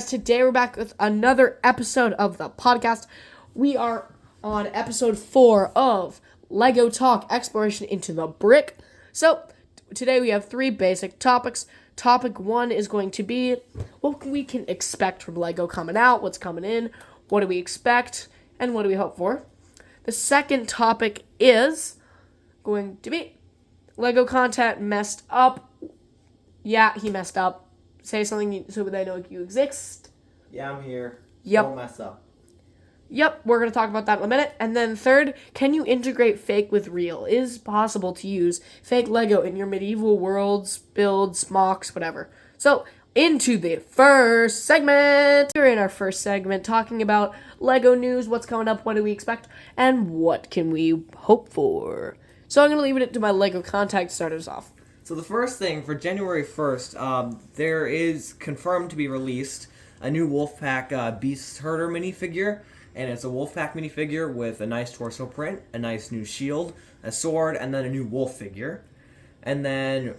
Today we're back with another episode of the podcast. We are on episode 4 of Lego Talk Exploration into the Brick. So today we have 3 basic topics. Topic 1 is going to be what we can expect from Lego coming out, what's coming in, what do we expect, and what do we hope for. The second topic is going to be Lego content messed up. Yeah, he messed up. Say something so they know you exist. Yeah, I'm here. Yep. Don't mess up. Yep, we're going to talk about that in a minute. And then third, can you integrate fake with real? Is it possible to use fake Lego in your medieval worlds, builds, mocks, whatever? So, into the first segment. We're in our first segment talking about Lego news, what's coming up, what do we expect, and what can we hope for. So I'm going to leave it to my Lego contact to start us off. So the first thing, for January 1st, there is confirmed to be released a new Wolfpack Beast Herder minifigure. And it's a Wolfpack minifigure with a nice torso print, a nice new shield, a sword, and then a new wolf figure. And then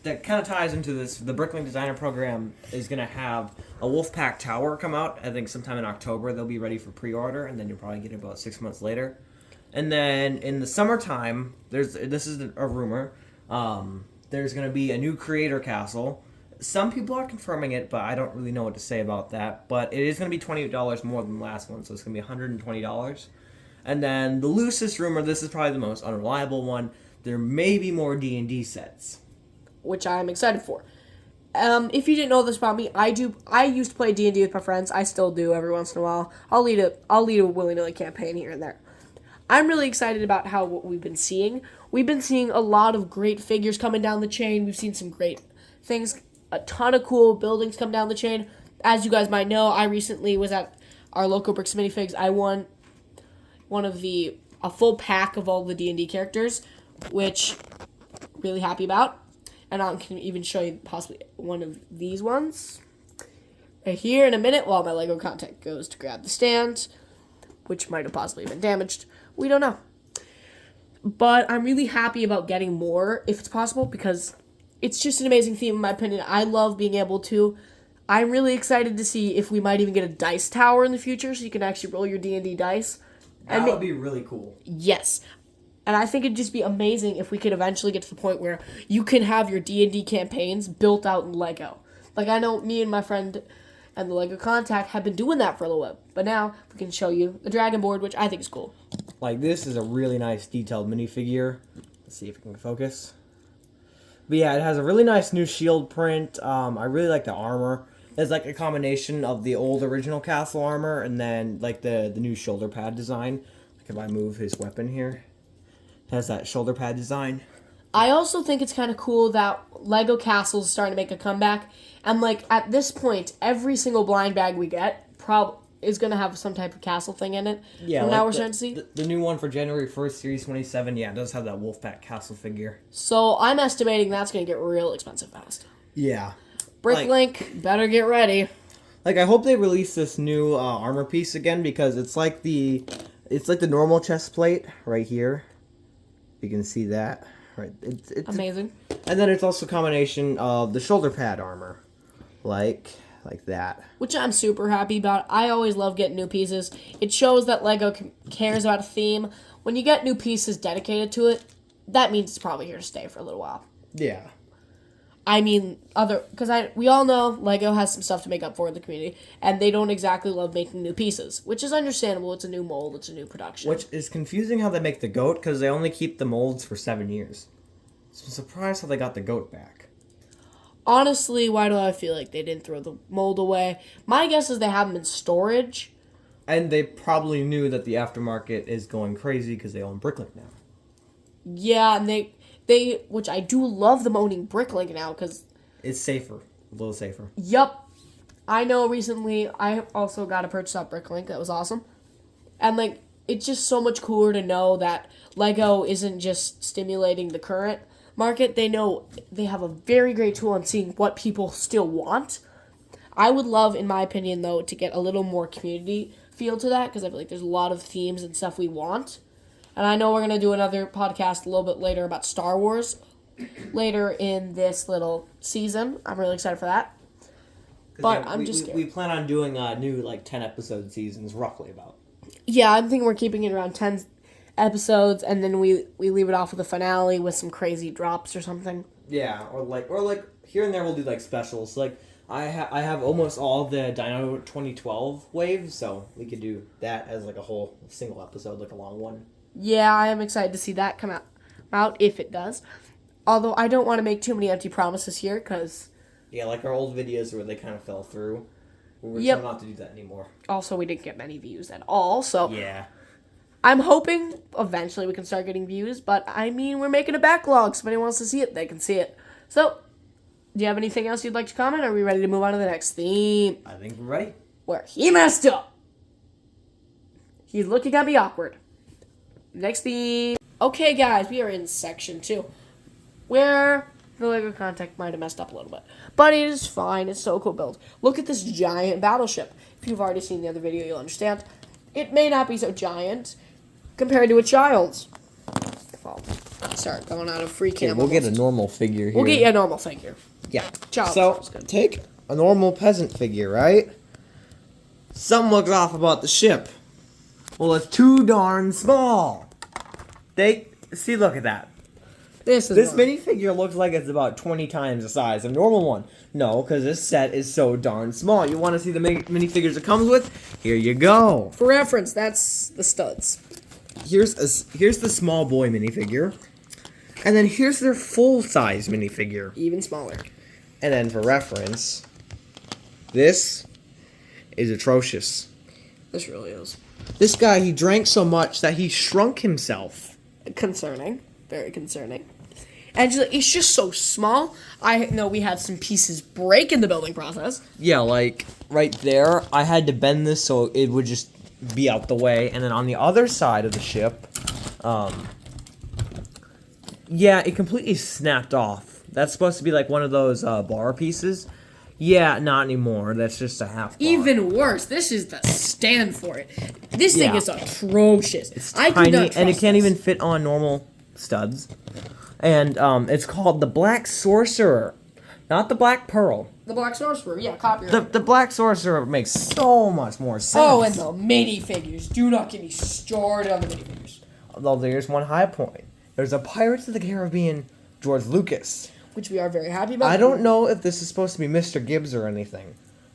that kind of ties into this. The Bricklink Designer Program is going to have a Wolfpack Tower come out. I think sometime in October they'll be ready for pre-order, and then you'll probably get it about 6 months later. And then in the summertime, this is a rumor, there's going to be a new Creator Castle. Some people are confirming it, but I don't really know what to say about that. But it is going to be $28 more than the last one, so it's going to be $120. And then the loosest rumor, this is probably the most unreliable one, there may be more D&D sets. Which I'm excited for. If you didn't know this about me, I used to play D&D with my friends. I still do every once in a while. I'll lead a willy-nilly campaign here and there. I'm really excited about what we've been seeing. We've been seeing a lot of great figures coming down the chain. We've seen some great things, a ton of cool buildings come down the chain. As you guys might know, I recently was at our local Bricks Minifigs. I won a full pack of all the D&D characters, which I'm really happy about. And I can even show you possibly one of these ones right here in a minute while my Lego contact goes to grab the stand, which might have possibly been damaged. We don't know. But I'm really happy about getting more, if it's possible, because it's just an amazing theme in my opinion. I love being able to. I'm really excited to see if we might even get a dice tower in the future, so you can actually roll your D&D dice. That would be really cool. Yes. And I think it'd just be amazing if we could eventually get to the point where you can have your D&D campaigns built out in Lego. Like, I know me and my friend and the Lego Contact have been doing that for a little while. But now we can show you the Dragon Board, which I think is cool. Like, this is a really nice detailed minifigure. Let's see if we can focus. But yeah, it has a really nice new shield print. I really like the armor. It's like a combination of the old original castle armor and then like the new shoulder pad design. Like if I move his weapon here, it has that shoulder pad design. I also think it's kind of cool that Lego Castle's starting to make a comeback. And like at this point, every single blind bag we get is going to have some type of castle thing in it. Yeah, from like now we're starting to see. The new one for January 1st, Series 27, yeah, it does have that Wolfpack castle figure. So I'm estimating that's going to get real expensive fast. Yeah. Bricklink, better get ready. Like, I hope they release this new armor piece again, because it's like the normal chest plate right here. You can see that. Right. It's amazing. And then it's also a combination of the shoulder pad armor. Like that. Which I'm super happy about. I always love getting new pieces. It shows that Lego cares about a theme. When you get new pieces dedicated to it, that means it's probably here to stay for a little while. Yeah. I mean, we all know Lego has some stuff to make up for in the community, and they don't exactly love making new pieces, which is understandable. It's a new mold, it's a new production. Which is confusing how they make the goat, because they only keep the molds for 7 years. So I'm surprised how they got the goat back. Honestly, why do I feel like they didn't throw the mold away? My guess is they have them in storage. And they probably knew that the aftermarket is going crazy because they own Bricklink now. Yeah, and they which I do love them owning Bricklink now, because it's safer. A little safer. Yup. I know recently I also got a purchase off Bricklink. That was awesome. And, like, it's just so much cooler to know that Lego isn't just stimulating the current market. They know they have a very great tool on seeing what people still want. I would love, in my opinion, though, to get a little more community feel to that, because I feel like there's a lot of themes and stuff we want. And I know we're going to do another podcast a little bit later about Star Wars later in this little season. I'm really excited for that. But Yeah, I'm we, just we, scared. we plan on doing new like 10 episode seasons, roughly about. Yeah, I'm thinking we're keeping it around 10 episodes, and then we leave it off with a finale with some crazy drops or something. Yeah, or like here and there we'll do like specials. Like I have almost all the Dino 2012 waves, so we could do that as like a whole single episode, like a long one. Yeah, I am excited to see that come out if it does. Although I don't want to make too many empty promises here, because Yeah, like our old videos where they kind of fell through. We're Yep. trying not to do that anymore. also we didn't get many views at all. So Yeah. I'm hoping eventually we can start getting views, but I mean, we're making a backlog, so if anyone wants to see it, they can see it. So, do you have anything else you'd like to comment? Are we ready to move on to the next theme? I think we're ready. Where he messed up. He's looking at me awkward. Next theme. Okay, guys, we are in section 2, where the Lego contact might have messed up a little bit. But it is fine. It's so cool build. Look at this giant battleship. If you've already seen the other video, you'll understand. It may not be so giant compared to a child's. Well, start going out of free camera. we'll get a normal figure here. We'll get you a normal figure. Yeah. Child So sounds good. take a normal peasant figure, right? Something looks off about the ship. Well, it's too darn small. Look at that. This This normal. minifigure looks like it's about 20 times the size of a normal one. No, because this set is so darn small. You want to see the minifigures it comes with? Here you go. For reference, that's the studs. Here's the small boy minifigure. And then here's their full-size minifigure. Even smaller. And then for reference, this is atrocious. This really is. This guy, he drank so much that he shrunk himself. Concerning. Very concerning. And it's just so small. I know we had some pieces break in the building process. Yeah, like right there, I had to bend this so it would just be out the way. And then on the other side of the ship, yeah, it completely snapped off. That's supposed to be like one of those bar pieces. Yeah, not anymore. That's just a half bar. Even worse, this is the stand for it. This thing Yeah. is atrocious. It's I do tiny, not and it trust can't this. even fit on normal studs. And it's called the Black Sorcerer, not the Black Pearl. The Black Sorcerer, yeah, copyright. The Black Sorcerer makes so much more sense. Oh, and the minifigures. Do not get me started on the minifigures. Although there's one high point. There's a Pirates of the Caribbean George Lucas. Which we are very happy about. I don't know if this is supposed to be Mr. Gibbs or anything,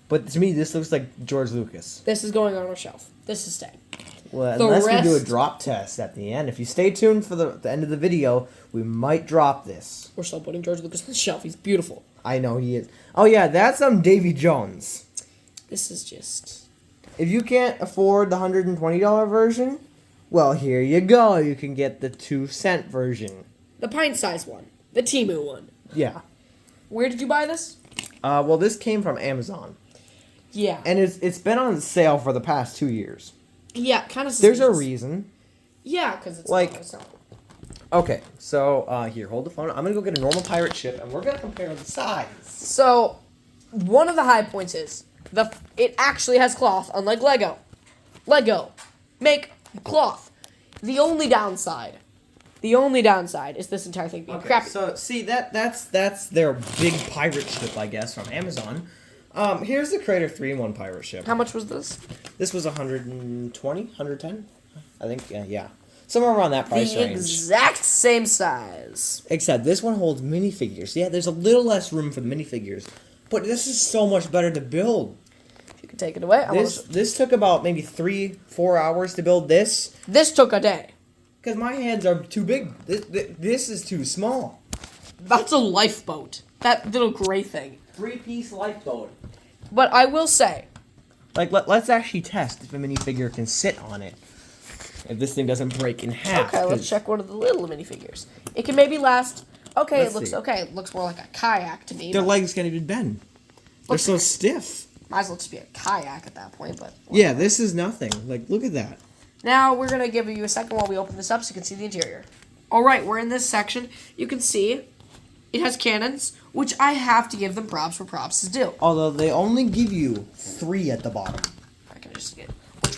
but to me this looks like George Lucas. This is going on our shelf. This is staying. Well, The unless we do a rest- drop test at the end. If you stay tuned for the end of the video, we might drop this. We're still putting George Lucas on the shelf. He's beautiful. I know he is. Oh yeah, that's Davy Jones. This is just... If you can't afford the $120 version, well, here you go. You can get the 2-cent version. the pint-sized one. The Temu one. Yeah. Where did you buy this? Well, this came from Amazon, Yeah. and it's been on sale for the past 2 years. Yeah, kind of. There's a reason. Yeah, because it's Like- not, it's not. Okay, so here, hold the phone. I'm gonna go get a normal pirate ship, and we're gonna compare the size. So, one of the high points is it actually has cloth, unlike Lego. Lego make cloth. The only downside is this entire thing being crappy. So see that's their big pirate ship, I guess, from Amazon. Here's the Crater 3-in-1 pirate ship. How much was this? This was 120, 110, I think. Yeah, somewhere around that price The range. exact same size. Except this one holds minifigures. Yeah, there's a little less room for the minifigures, but this is so much better to build. If you could take it away. This took about maybe 3-4 hours to build this, This took a day. because my hands are too big. This is too small. That's a lifeboat. That little gray thing. 3-piece lifeboat. But I will say, Like, let's actually test if a minifigure can sit on it. If this thing doesn't break in half. okay, let's 'cause- check one of the little minifigures. It can maybe last. Okay, Let's it looks see. okay. It looks more like a kayak to me. Their but legs can't even bend. They're Looks so like- stiff. Might as well just be a kayak at that point. But Yeah, this is nothing. Like, look at that. now we're gonna give you a second while we open this up so you can see the interior. All right, we're in this section. You can see it has cannons, which I have to give them props where props is due. Although they only give you 3 at the bottom. I can just get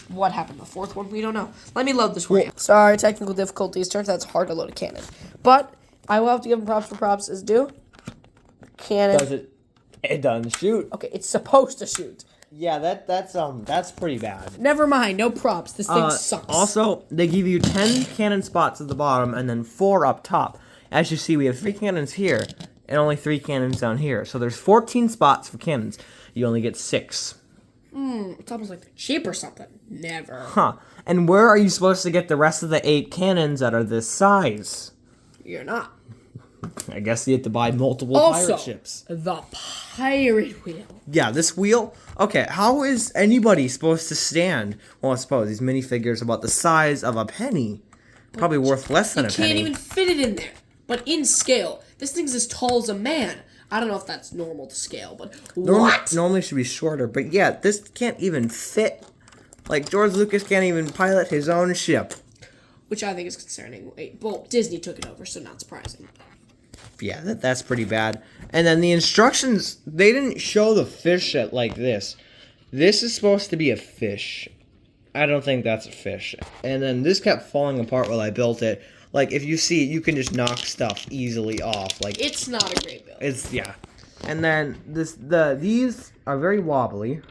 what happened. The fourth one, we don't know. Let me load this for you. Sorry, technical difficulties. Turns out it's hard to load a cannon, but I will have to give them props where props is due. Cannon. Does it It doesn't shoot. Okay, it's supposed to shoot. Yeah, that's pretty bad. Never mind, no props. This thing sucks. Also, they give you 10 cannon spots at the bottom and then 4 up top. As you see, we have 3 cannons here and only 3 cannons down here. So there's 14 spots for cannons. You only get 6. It's almost like they're cheap or something. Never. Huh. And where are you supposed to get the rest of the 8 cannons that are this size? You're not. I guess you have to buy multiple Also, pirate ships. the pirate wheel. Yeah, this wheel. Okay, how is anybody supposed to stand? Well, I suppose these minifigures are about the size of a penny. Probably worth less than a penny. You can't even fit it in there. But in scale, this thing's as tall as a man. I don't know if that's normal to scale, but what? Normally it should be shorter, but yeah, this can't even fit. Like, George Lucas can't even pilot his own ship. Which I think is concerning. Well, Disney took it over, so not surprising. Yeah, that's pretty bad. And then the instructions, they didn't show the fish like this. This is supposed to be a fish. I don't think that's a fish. And then this kept falling apart while I built it. Like, if you see it, you can just knock stuff easily off. Like, It's not a great build. it's, yeah. And then these are very wobbly.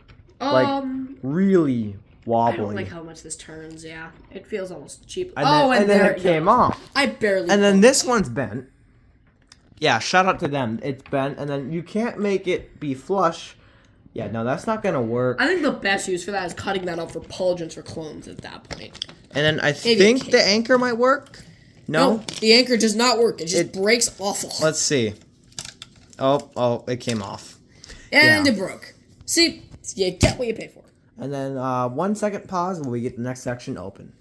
Like, really wobbly. I don't like how much this turns, yeah. It feels almost cheap. And then it came off. I barely. And then this one's bent. Yeah, shout out to them. It's bent, and then you can't make it be flush. Yeah, no, that's not gonna work. I think the best use for that is cutting that up for pauldrons or clones at that point. And then I think the anchor might work. No? The anchor does not work. It just breaks awful. Let's see. Oh, it came off. And yeah. it broke. See, you get what you pay for. And then 1 second pause while we get the next section open.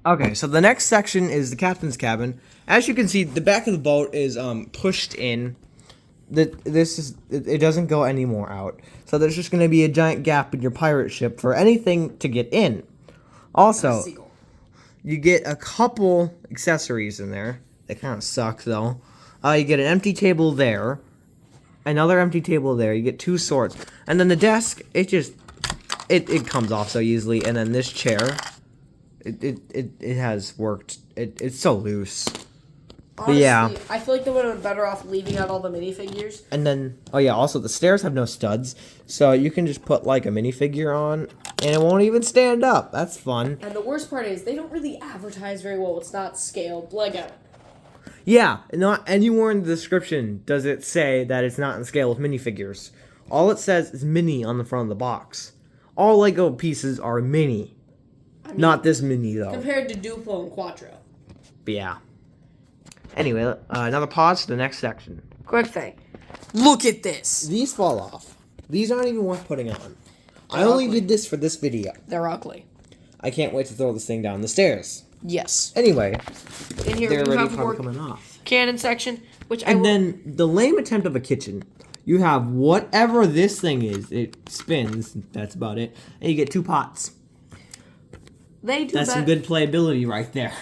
Okay, so the next section is the captain's cabin. As you can see, the back of the boat is pushed in. It doesn't go any more out. So there's just going to be a giant gap in your pirate ship for anything to get in. Also, you get a couple accessories in there. They kind of suck though. You get an empty table there, another empty table there. You get 2 swords, and then the desk. It comes off so easily. And then this chair. It has worked. It's so loose. Honestly, but yeah. I feel like they would have been better off leaving out all the minifigures. And then, oh yeah, also the stairs have no studs. So you can just put like a minifigure on and it won't even stand up. That's fun. And the worst part is they don't really advertise very well. It's not scaled Lego. Yeah, not anywhere in the description does it say that it's not in scale with minifigures. All it says is mini on the front of the box. All Lego pieces are mini. Not this mini, though. Compared to Duplo and Quattro. But yeah. Anyway, another pause to the next section. Quick thing. Look at this. These fall off. These aren't even worth putting on. I only did this for this video. They're ugly. I can't wait to throw this thing down the stairs. Yes. Anyway, In here they're we already have probably more coming off. cannon section, which And then the lame attempt of a kitchen. You have whatever this thing is. It spins. That's about it. And you get 2 pots. They do That's some good playability right there.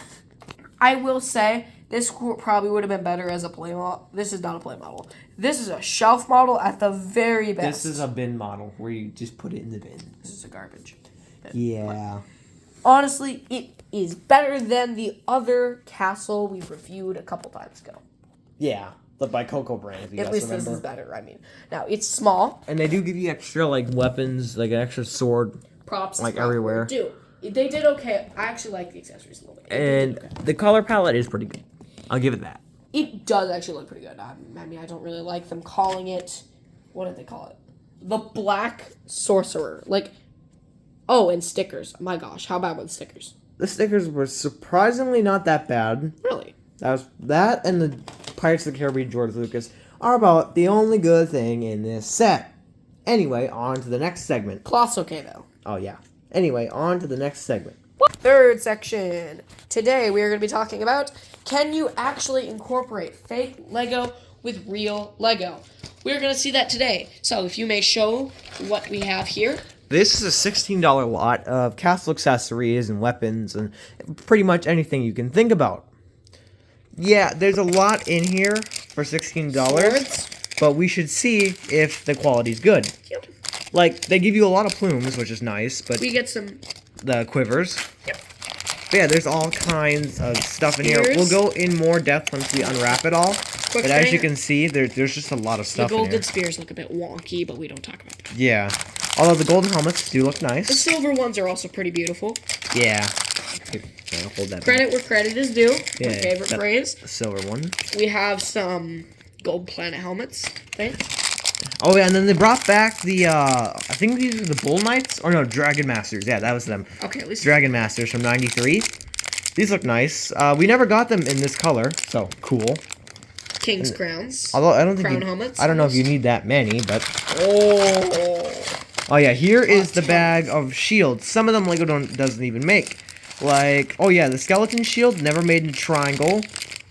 I will say, this probably would have been better as a play model. This is not a play model. This is a shelf model at the very best. This is a bin model where you just put it in the bin. This is a garbage bin. Yeah. Honestly, it is better than the other castle we reviewed a couple times ago. Yeah. The by Coco brand, if you At guys least remember. this is better, I mean. Now, it's small. And they do give you extra, like, weapons, like an extra sword. Props. Like, everywhere. They did okay. I actually like the accessories a little bit. And the color palette is pretty good. I'll give it that. It does actually look pretty good. I mean, I don't really like them calling it... What did they call it? The Black Sorcerer. Like... Oh, and stickers. My gosh, how bad were the stickers? The stickers were surprisingly not that bad. Really? That and the Pirates of the Caribbean George Lucas are about the only good thing in this set. Anyway, on to the next segment. Cloth's okay, though. Oh, yeah. Anyway, on to the next segment. Third section. Today we are going to be talking about, can you actually incorporate fake Lego with real Lego? We're going to see that today. So if you may show what we have here. This is a $16 lot of castle accessories and weapons and pretty much anything you can think about. Yeah, there's a lot in here for $16, Swords. but we should see if the quality's good. Yep. Like, they give you a lot of plumes, which is nice, but We get some... the quivers. Yep. But yeah, there's all kinds of stuff in here. Spears. We'll go in more depth once we unwrap it all. Quick But as thing, you can see, there's just a lot of the stuff in golden here. spears look a bit wonky, but we don't talk about that. Yeah. Although the golden helmets do look The nice. silver ones are also pretty beautiful. Yeah. Here, I'll hold that. Credit where credit is due. Yeah, My favorite that- phrase. The silver one. We have some gold planet helmets, I think. Oh yeah, and then they brought back the I think these are the Bull Knights or no, Dragon Masters. Yeah, that was them. Okay, at least Dragon Masters from '93. These look nice. We never got them in this color, so cool. King's crowns. Although I don't think Crown you, helmets, I don't know if you almost. need that many, but Oh. oh yeah, here is the ton. bag of shields. Some of them Lego doesn't even make. Like oh yeah, the skeleton shield never made in a triangle.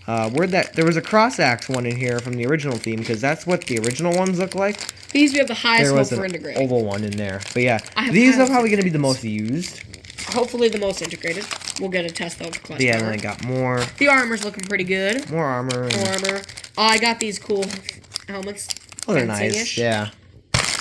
There was a cross axe one in here from the original theme because that's what the original ones look like. These we have the highest There hope was for an integrating. oval one in there, but yeah, I have these are highest probably going to be the most used. Hopefully the most integrated. We'll get a test of But yeah, and then I got more The armor's looking pretty good. armor. And, More armor. Oh, I got these cool helmets. oh, they're Fencing-ish. nice. Yeah.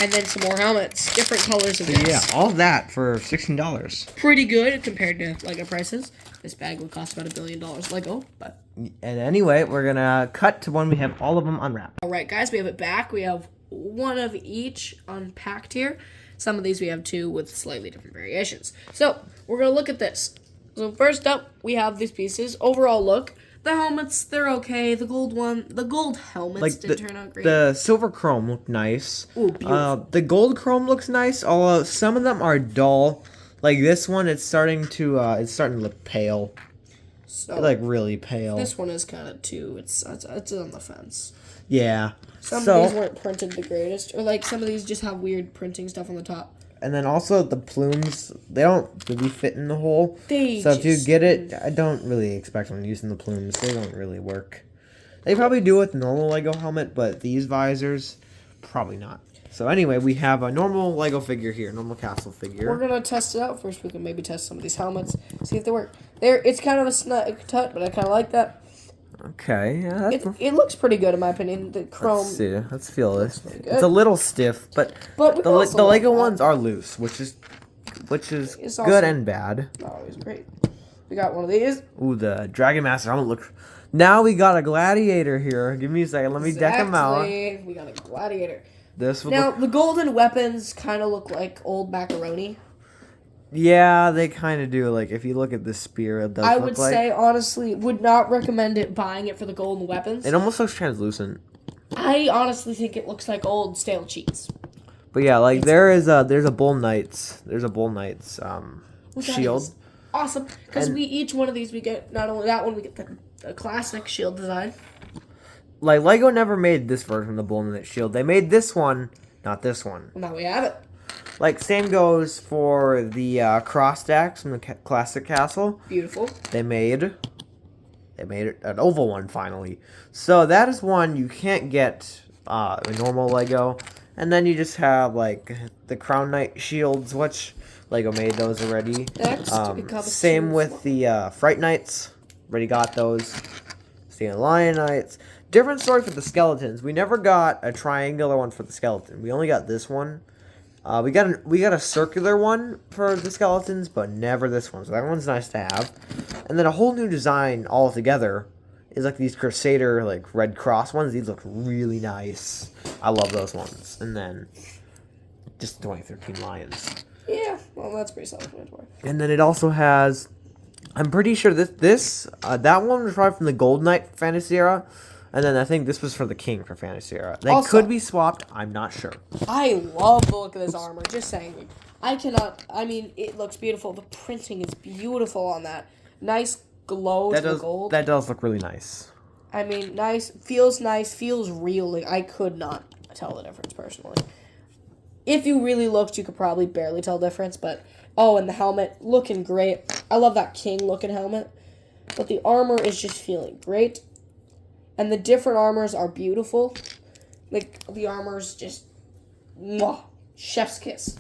And then some more helmets. Different colors of So this. yeah, all that for $16. Pretty good compared to Lego prices. This bag would cost about $1 billion Lego, but And anyway, we're gonna cut to when we have all of them unwrapped. alright guys, we have it back. We have one of each unpacked here. Some of these we have two with slightly different variations. So, we're gonna look at this. So first up, we have these pieces. Overall look. The helmets, they're okay. The gold helmets Like didn't turn out great. the silver chrome looked nice. Ooh, beautiful. The gold chrome looks nice, although some of them are dull. Like this one, it's starting to look pale, So, like really pale. this one is kind of too. It's on the fence. Yeah. Some So of these weren't printed the greatest, or like some of these just have weird printing stuff on the top. and then also the plumes, they don't really fit in the hole. They So if you just- get it, I don't really expect them using the plumes. They don't really work. They probably do with the normal Lego helmet, but these visors, probably not. So anyway, we have a normal Lego figure here, normal castle figure. We're gonna test it out first. We can maybe test some of these helmets, see if they work. It's kind of a snug tut, but I kind of like that. Okay, yeah, It looks pretty good in my opinion. The chrome, let's see. Let's feel this. good. It's a little stiff, but but we the also the like Lego that. ones are loose, which is It's good also- and bad. Not always great. We got one of these. Ooh, the Dragon Master helmet look. Now we got a gladiator here. Give me a second. Let me deck him out. Exactly. We got a gladiator. This would Now look. the golden weapons kind of look like old macaroni. Yeah, they kind of do. Like if you look at the spear, it does I look would like. say honestly, would not recommend it buying it for the golden weapons. It almost looks translucent. I honestly think it looks like old stale cheese. But yeah, like there's a Bull Knights. There's a Bull Knights Which that shield. is awesome, because And- we each one of these we get not only that one, we get the classic shield design. Like Lego never made this version of the Bull Knight shield. They made this one, not this one. Now we have it. Like same goes for the cross stacks from the classic castle. Beautiful. They made an oval one finally. So that is one you can't get a normal Lego. And then you just have like the Crown Knight shields, which Lego made those already. Next, it comes Same to- with the Fright Knights. Already got those. Same Lion Knights. Different story for the skeletons. We never got a triangular one for the skeleton. We only got this one. We got a circular one for the skeletons, but never this one. So that one's nice to have. And then a whole new design altogether is like these Crusader like Red Cross ones. These look really nice. I love those ones. And then just 2013 Lions. Yeah, well that's pretty self-explanatory. And then it also has, I'm pretty sure that one was probably from the Gold Knight Fantasy Era. And then I think this was for the King for Fantasy Era. They Also- could be swapped. I'm not sure. I love the look of this armor. Just saying. I mean, it looks beautiful. The printing is beautiful on that. Nice glow to the gold. That does look really nice. I mean, nice, feels real. Like, I could not tell the difference personally. If you really looked, you could probably barely tell the difference. But and the helmet looking great. I love that king looking helmet. But the armor is just feeling great, and the different armors are beautiful. Like the armor's just, mwah, chef's kiss.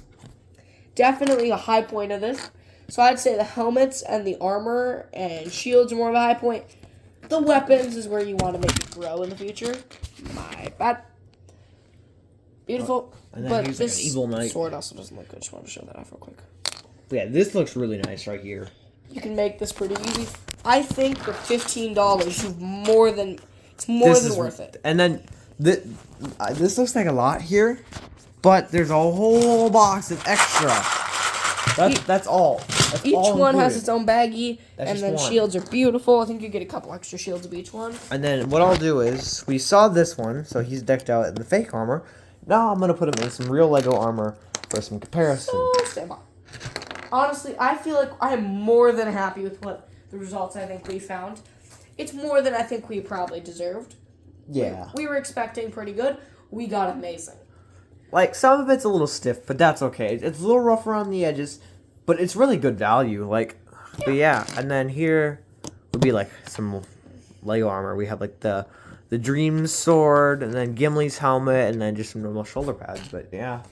Definitely a high point of this. So I'd say the helmets and the armor and shields are more of a high point. The weapons is where you want to make it grow in the future. My bad. Beautiful. And then But here's like this an evil knight. sword also doesn't look good. Just want to show that off real quick. Yeah, this looks really nice right here. You can make this pretty easy. I think for $15, It's more This than is worth it. And then this looks like a lot here, but there's a whole box of extra. That's all. That's Each all one has included. its own baggie, That's and just then one. shields are beautiful. I think you get a couple extra shields of each one. And then what I'll do is, we saw this one, so he's decked out in the fake armor. Now I'm gonna put him in some real Lego armor for some comparison. So stand by. Honestly, I feel like I am more than happy with what the results I think we found. It's more than I think we probably deserved. Yeah. We were expecting pretty good. We got amazing. Like, some of it's a little stiff, but that's okay. It's a little rough around the edges, but it's really good value. Like, but yeah. And then here would be like some Lego armor. We have like the Dream sword, and then Gimli's helmet, and then just some normal shoulder pads. But yeah.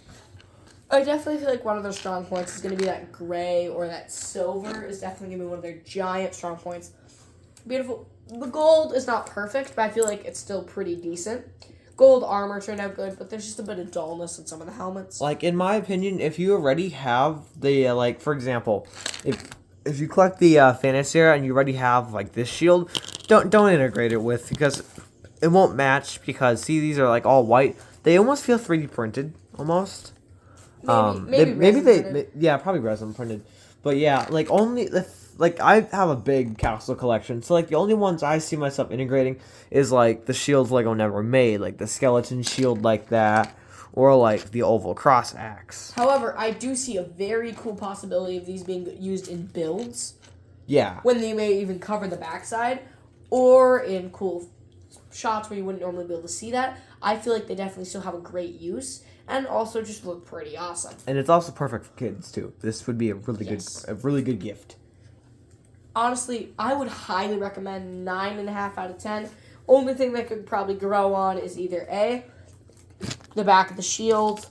I definitely feel like one of their strong points is going to be that gray or that silver is definitely going to be one of their giant strong points. Beautiful. The gold is not perfect, but I feel like it's still pretty decent. Gold armor turned out good, but there's just a bit of dullness in some of the helmets. Like, in my opinion, if you already have the, like, for example, if you collect the Thanasia and you already have, like, this shield, don't integrate it with, because it won't match, because, see, these are, like, all white. They almost feel 3D printed, almost. Maybe resin printed. Yeah, probably resin printed. But, yeah, like, only, like, I have a big castle collection, so, like, the only ones I see myself integrating is, like, the shields Lego never made, like, the skeleton shield like that, or, like, the oval cross axe. However, I do see a very cool possibility of these being used in builds, Yeah. when they may even cover the backside, or in cool shots where you wouldn't normally be able to see that. I feel like they definitely still have a great use, and also just look pretty awesome. And it's also perfect for kids, too. This would be a really Yes. good gift. Honestly, I would highly recommend 9.5 out of 10. Only thing that could probably grow on is either A, the back of the shield,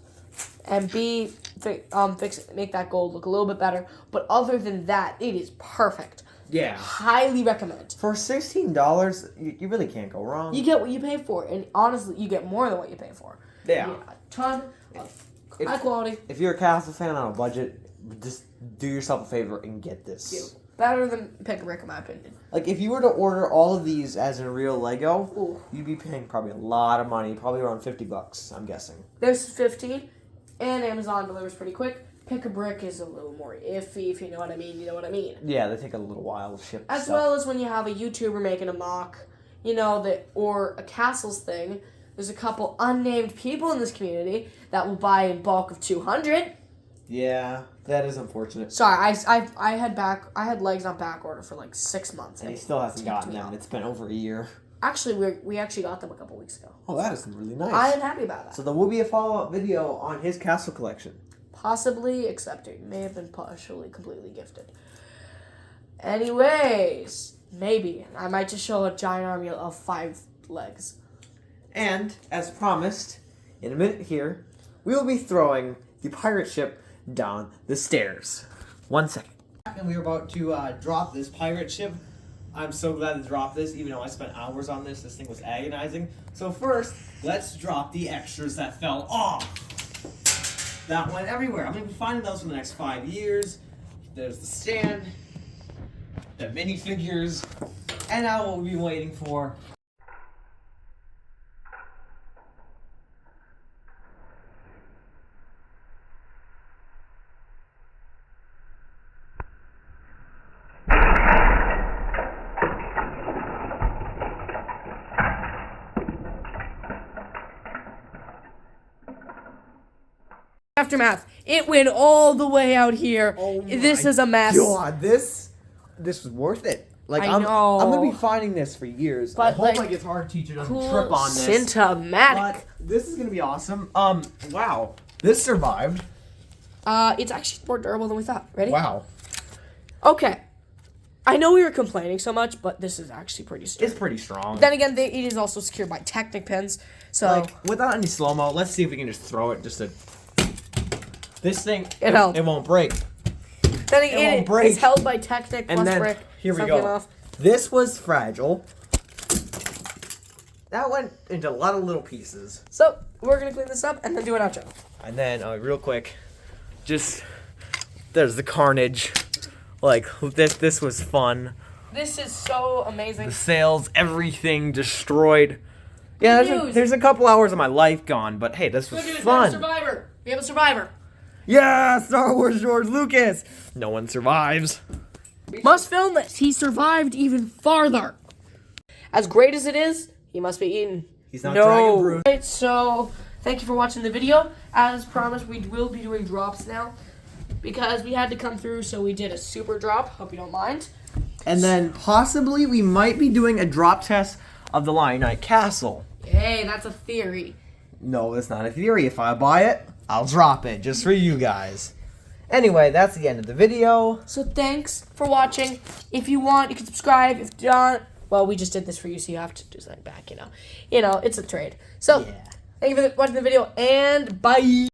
and B, make that gold look a little bit better. But other than that, it is perfect. Yeah. Highly recommend. For $16, you really can't go wrong. You get what you pay for, and honestly, you get more than what you pay for. Yeah. You get a ton of high quality. If you're a Castle fan on a budget, just do yourself a favor and get this. Better than Pick a Brick, in my opinion. Like, if you were to order all of these as in real Lego, Ooh. you'd be paying probably a lot of money, probably around $50, I'm guessing. This is 15, and Amazon delivers pretty quick. Pick a Brick is a little more iffy, if you know what I mean. You know what I mean. Yeah, they take a little while to ship As stuff. well as when you have a YouTuber making a mock, or a Castles thing. There's a couple unnamed people in this community that will buy in bulk of 200. Yeah, that is unfortunate. Sorry, I had legs on back order for like 6 months. And he still hasn't ticked gotten me them. off. It's been over a year. Actually, we actually got them a couple weeks ago. Oh, that is really nice. I am happy about that. So there will be a follow-up video on his castle collection. Possibly accepted. May have been partially, completely gifted. Anyways, maybe. I might just show a giant army of 5 legs. And, as promised, in a minute here, we will be throwing the pirate ship down the stairs. 1 second. And we are about to drop this pirate ship. I'm so glad to drop this, even though I spent hours on this. This thing was agonizing. So first, let's drop the extras that fell off. That went everywhere. I'm going to be finding those for the next 5 years. There's the stand, the minifigures, and now what we've been waiting for. Aftermath. It went all the way out here. This is a mess. God, this was worth it. Like, I I'm know. gonna be finding this for years. But, I hope like, my guitar teacher doesn't Cool, trip on this. Cinematic. But this is gonna be awesome. Wow, this survived. It's actually more durable than we thought. Ready? Wow, Okay. I know we were complaining so much, but this is actually pretty sturdy. it's pretty strong. Then again, it is also secured by Technic pins. So Like, without any slow mo, let's see if we can just throw it. This thing, It held. It won't break. then won't again, break. it's held by Technic And plus then brick. here we Some go. came off. This was fragile. That went into a lot of little pieces. So we're gonna clean this up and then do an outro. And then, real quick, there's the carnage. Like, this was fun. This is so amazing. The sales, everything destroyed. Yeah, Good news. there's a couple hours of my life gone, but hey, this was Good news, fun. we have a survivor. We have a survivor. Yeah, Star Wars George Lucas. No one survives. Must film this. He survived even farther. As great as it is, he must be eaten. He's not Dragon Brew. Right, so thank you for watching the video. As promised, we will be doing drops now because we had to come through, so we did a super drop. Hope you don't mind. And then possibly we might be doing a drop test of the Lionite Castle. Hey, that's a theory. No, it's not a theory. If I buy it, I'll drop it just for you guys. Anyway, that's the end of the video. So thanks for watching. If you want, you can subscribe. If not, well, we just did this for you, so you have to do something back, you know. You know, it's a trade. So, Yeah. thank you for watching the video, and bye.